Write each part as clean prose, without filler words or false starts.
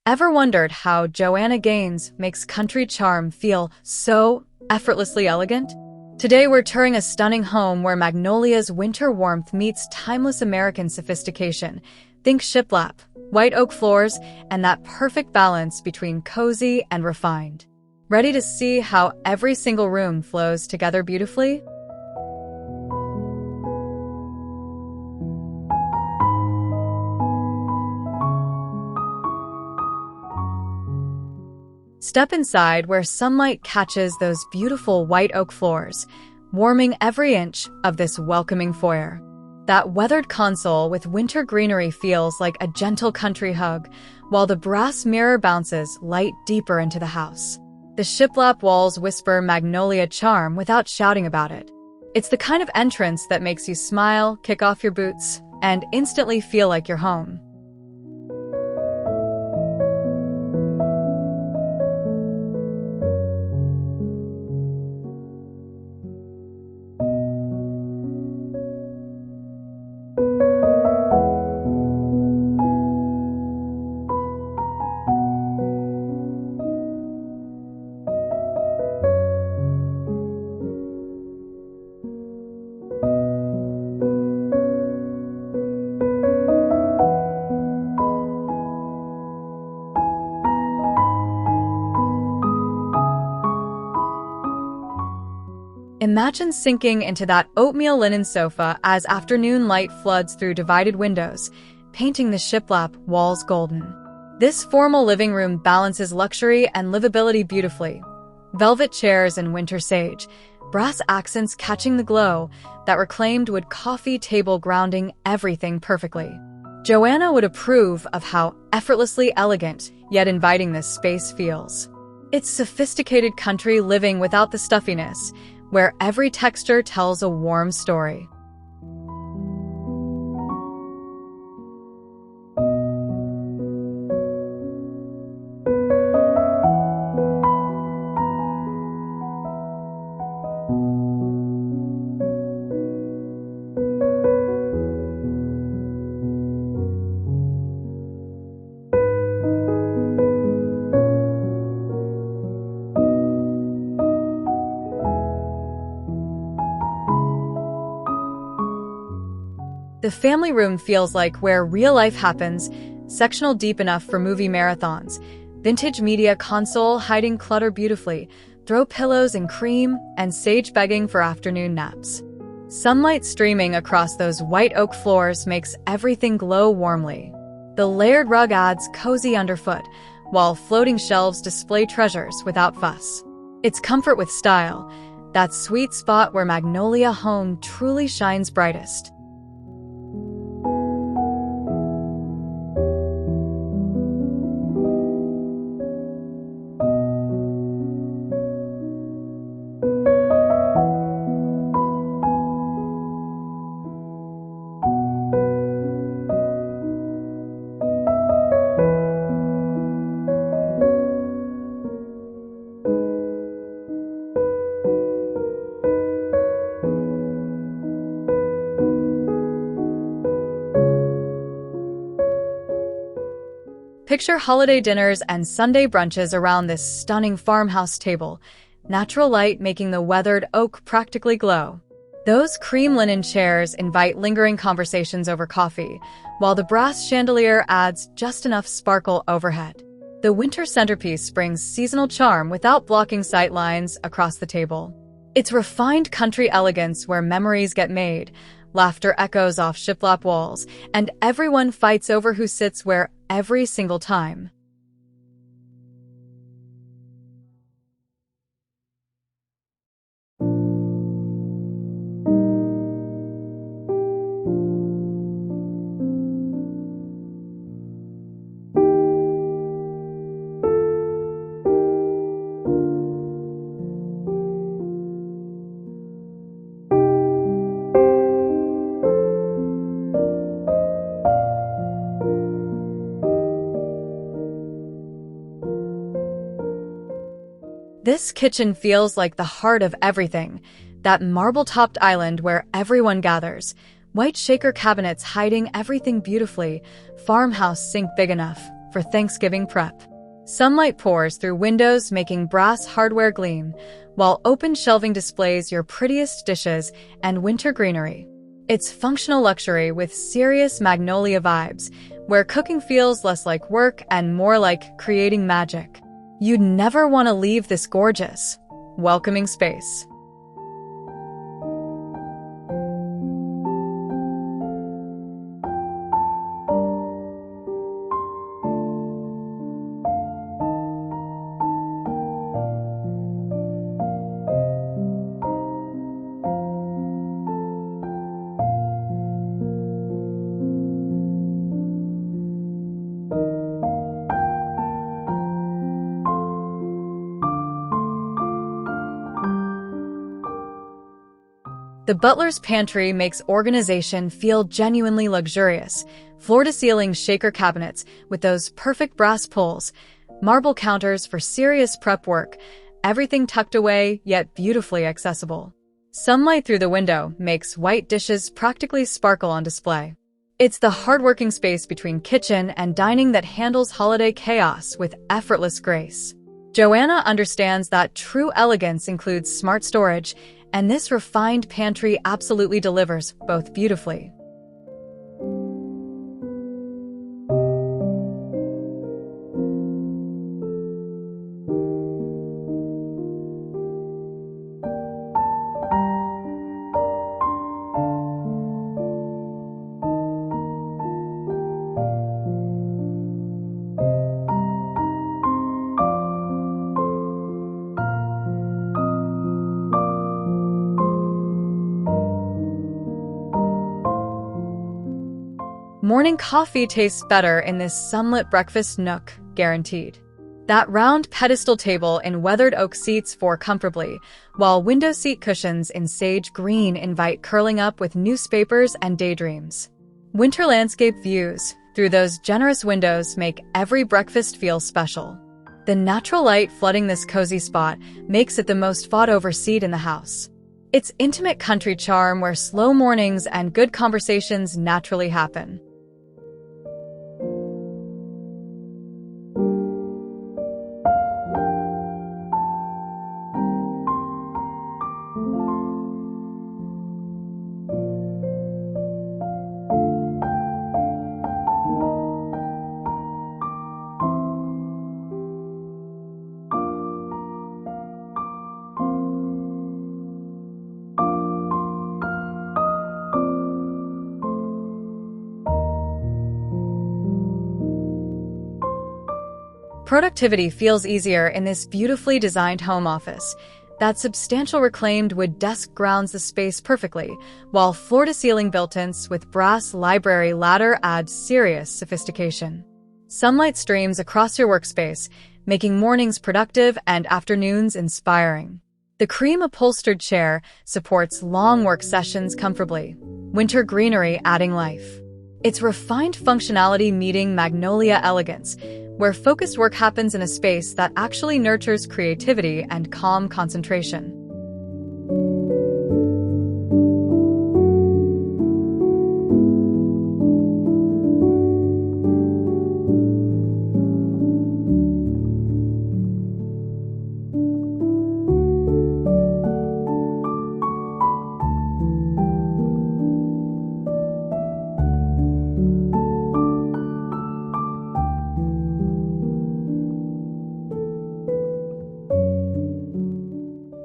Ever wondered how Joanna Gaines makes country charm feel so effortlessly elegant? Today we're touring a stunning home where Magnolia's winter warmth meets timeless American sophistication. Think shiplap, white oak floors, and that perfect balance between cozy and refined. Ready to see how every single room flows together beautifully? Step inside where sunlight catches those beautiful white oak floors, warming every inch of this welcoming foyer. That weathered console with winter greenery feels like a gentle country hug, while the brass mirror bounces light deeper into the house. The shiplap walls whisper Magnolia charm without shouting about it. It's the kind of entrance that makes you smile, kick off your boots, and instantly feel like you're home. Imagine sinking into that oatmeal linen sofa as afternoon light floods through divided windows, painting the shiplap walls golden. This formal living room balances luxury and livability beautifully. Velvet chairs and winter sage, brass accents catching the glow, that reclaimed wood coffee table grounding everything perfectly. Joanna would approve of how effortlessly elegant yet inviting this space feels. It's sophisticated country living without the stuffiness, where every texture tells a warm story. The family room feels like where real life happens, sectional deep enough for movie marathons, vintage media console hiding clutter beautifully, throw pillows and cream, and sage begging for afternoon naps. Sunlight streaming across those white oak floors makes everything glow warmly. The layered rug adds cozy underfoot, while floating shelves display treasures without fuss. It's comfort with style, that sweet spot where Magnolia Home truly shines brightest. Picture holiday dinners and Sunday brunches around this stunning farmhouse table, natural light making the weathered oak practically glow. Those cream linen chairs invite lingering conversations over coffee, while the brass chandelier adds just enough sparkle overhead. The winter centerpiece brings seasonal charm without blocking sight lines across the table. It's refined country elegance where memories get made, laughter echoes off shiplap walls, and everyone fights over who sits where every single time. This kitchen feels like the heart of everything, that marble-topped island where everyone gathers, white shaker cabinets hiding everything beautifully, farmhouse sink big enough, for Thanksgiving prep. Sunlight pours through windows, making brass hardware gleam, while open shelving displays your prettiest dishes and winter greenery. It's functional luxury with serious Magnolia vibes, where cooking feels less like work and more like creating magic. You'd never want to leave this gorgeous, welcoming space. The butler's pantry makes organization feel genuinely luxurious. Floor-to-ceiling shaker cabinets with those perfect brass pulls, marble counters for serious prep work, everything tucked away yet beautifully accessible. Sunlight through the window makes white dishes practically sparkle on display. It's the hardworking space between kitchen and dining that handles holiday chaos with effortless grace. Joanna understands that true elegance includes smart storage, and this refined pantry absolutely delivers both beautifully. Morning coffee tastes better in this sunlit breakfast nook, guaranteed. That round pedestal table in weathered oak seats for comfortably, while window seat cushions in sage green invite curling up with newspapers and daydreams. Winter landscape views through those generous windows make every breakfast feel special. The natural light flooding this cozy spot makes it the most fought-over seat in the house. It's intimate country charm where slow mornings and good conversations naturally happen. Productivity feels easier in this beautifully designed home office. That substantial reclaimed wood desk grounds the space perfectly, while floor-to-ceiling built-ins with brass library ladder add serious sophistication. Sunlight streams across your workspace, making mornings productive and afternoons inspiring. The cream-upholstered chair supports long work sessions comfortably, winter greenery adding life. It's refined functionality meeting Magnolia elegance, where focused work happens in a space that actually nurtures creativity and calm concentration.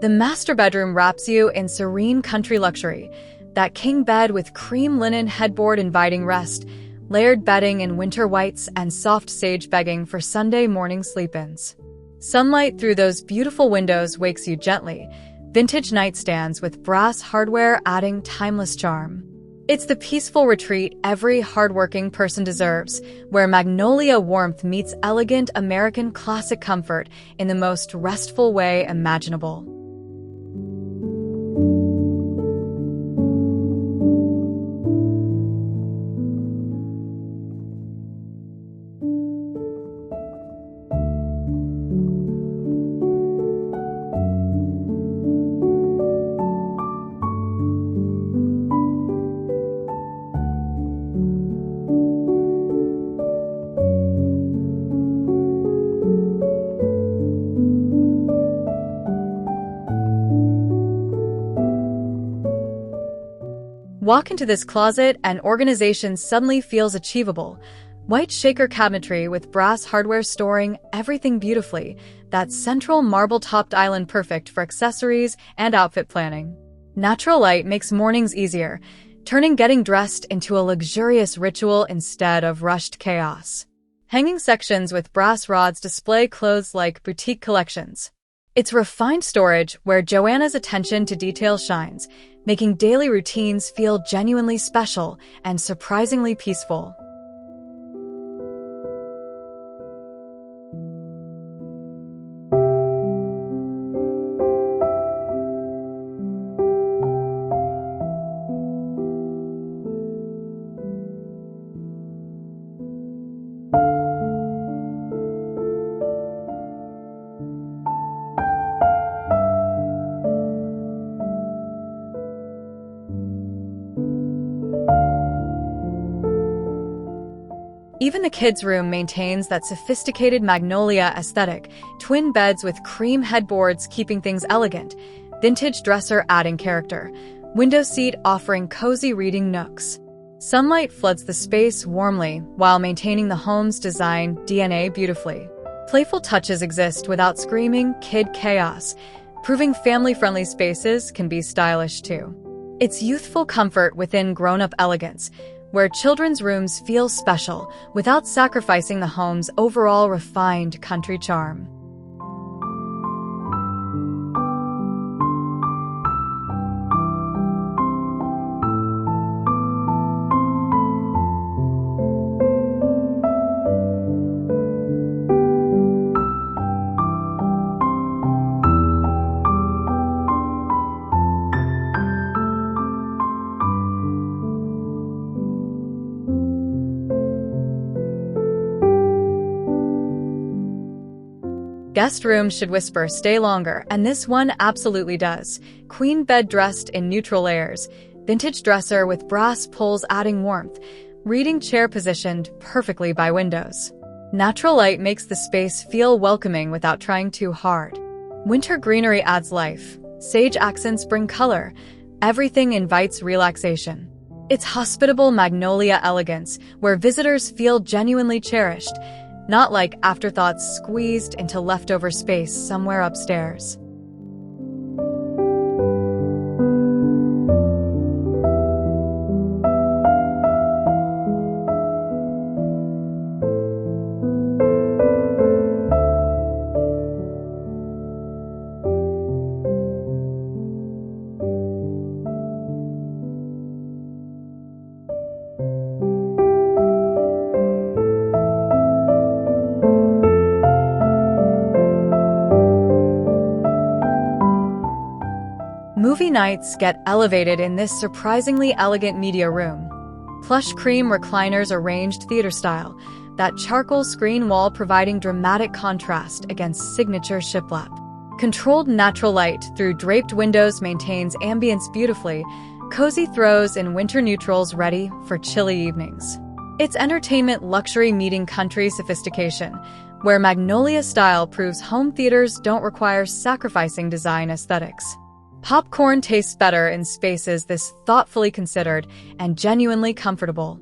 The master bedroom wraps you in serene country luxury. That king bed with cream linen headboard inviting rest, layered bedding in winter whites, and soft sage begging for Sunday morning sleep-ins. Sunlight through those beautiful windows wakes you gently, vintage nightstands with brass hardware adding timeless charm. It's the peaceful retreat every hardworking person deserves, where Magnolia warmth meets elegant American classic comfort in the most restful way imaginable. Walk into this closet and organization suddenly feels achievable. White shaker cabinetry with brass hardware storing everything beautifully. That central marble-topped island perfect for accessories and outfit planning. Natural light makes mornings easier, turning getting dressed into a luxurious ritual instead of rushed chaos. Hanging sections with brass rods display clothes like boutique collections. It's refined storage where Joanna's attention to detail shines, making daily routines feel genuinely special and surprisingly peaceful. Even the kids' room maintains that sophisticated Magnolia aesthetic, twin beds with cream headboards keeping things elegant, vintage dresser adding character, window seat offering cozy reading nooks. Sunlight floods the space warmly while maintaining the home's design DNA beautifully. Playful touches exist without screaming kid chaos, proving family-friendly spaces can be stylish too. It's youthful comfort within grown-up elegance, where children's rooms feel special without sacrificing the home's overall refined country charm. Guest rooms should whisper, "Stay longer," and this one absolutely does. Queen bed dressed in neutral layers, vintage dresser with brass pulls adding warmth, reading chair positioned perfectly by windows. Natural light makes the space feel welcoming without trying too hard. Winter greenery adds life. Sage accents bring color. Everything invites relaxation. It's hospitable Magnolia elegance, where visitors feel genuinely cherished, not like afterthoughts squeezed into leftover space somewhere upstairs. Movie nights get elevated in this surprisingly elegant media room. Plush cream recliners arranged theater style, that charcoal screen wall providing dramatic contrast against signature shiplap. Controlled natural light through draped windows maintains ambience beautifully, cozy throws in winter neutrals ready for chilly evenings. It's entertainment luxury meeting country sophistication, where Magnolia style proves home theaters don't require sacrificing design aesthetics. Popcorn tastes better in spaces this thoughtfully considered and genuinely comfortable.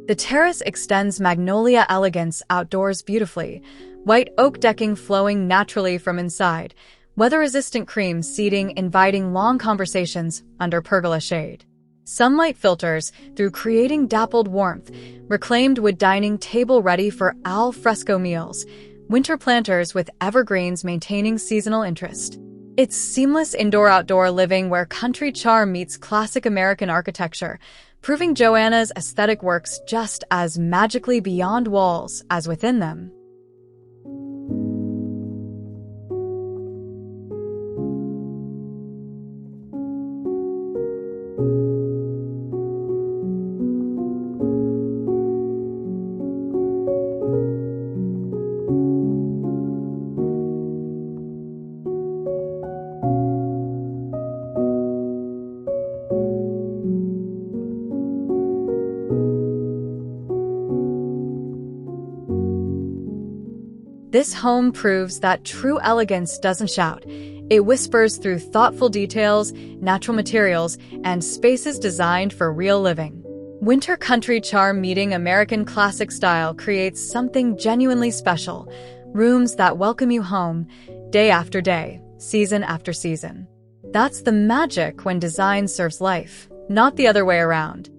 The terrace extends Magnolia elegance outdoors beautifully, white oak decking flowing naturally from inside, weather-resistant cream seating inviting long conversations under pergola shade. Sunlight filters through creating dappled warmth, reclaimed wood dining table ready for al fresco meals, winter planters with evergreens maintaining seasonal interest. It's seamless indoor-outdoor living where country charm meets classic American architecture, proving Joanna's aesthetic works just as magically beyond walls as within them. This home proves that true elegance doesn't shout. It whispers through thoughtful details, natural materials, and spaces designed for real living. Winter country charm meeting American classic style creates something genuinely special. Rooms that welcome you home, day after day, season after season. That's the magic when design serves life, not the other way around.